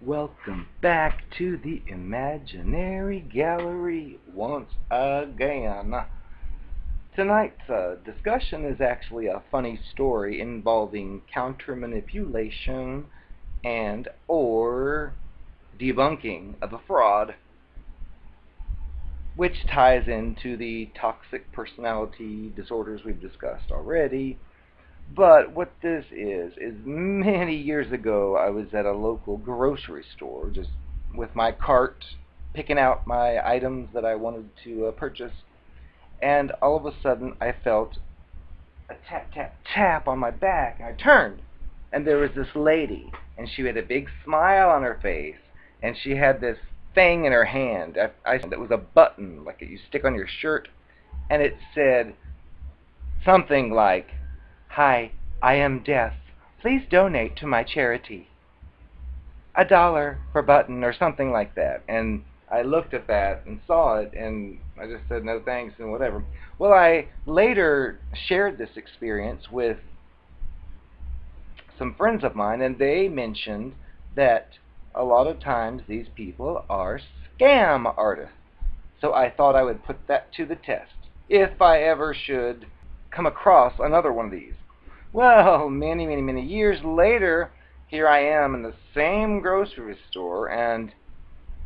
Welcome back to the Imaginary Gallery once again. Tonight's discussion is actually a funny story involving counter manipulation and or debunking of a fraud, which ties into the toxic personality disorders we've discussed already. But what this is many years ago I was at a local grocery store just with my cart picking out my items that I wanted to purchase, and all of a sudden I felt a tap tap tap on my back, and I turned and there was this lady, and she had a big smile on her face, and she had this thing in her hand. It was a button like you stick on your shirt, and it said something like, "Hi, I am deaf. Please donate to my charity. $1 per button," or something like that. And I looked at that and saw it, and I just said no thanks and whatever. Well, I later shared this experience with some friends of mine, and they mentioned that a lot of times these people are scam artists. So I thought I would put that to the test if I ever should come across another one of these. Well, many years later, here I am in the same grocery store, and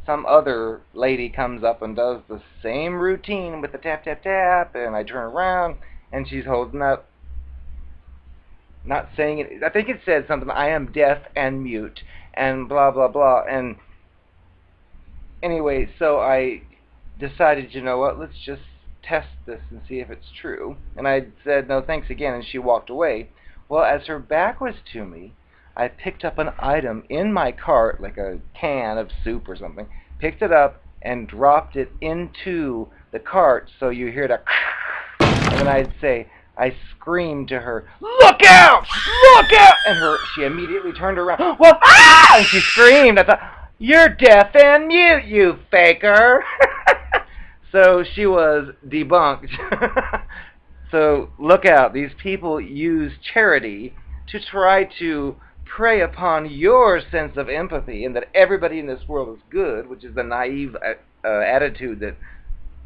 some other lady comes up and does the same routine with the tap, tap, tap, and I turn around, and she's holding up, not saying it, I think it said something, "I am deaf and mute," and blah, blah, blah. And anyway, so I decided, you know what, let's just test this and see if it's true. And I said no thanks again, and she walked away. Well, as her back was to me, I picked up an item in my cart, like a can of soup or something, picked it up and dropped it into the cart, so you hear the and then I screamed to her, "Look out! Look out!" And she immediately turned around. Well, ah! And she screamed. I thought, "You're deaf and mute, you faker." So she was debunked. So look out. These people use charity to try to prey upon your sense of empathy and that everybody in this world is good, which is the naive attitude that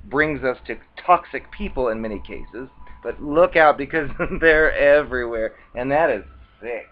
brings us to toxic people in many cases. But look out, because they're everywhere, and that is sick.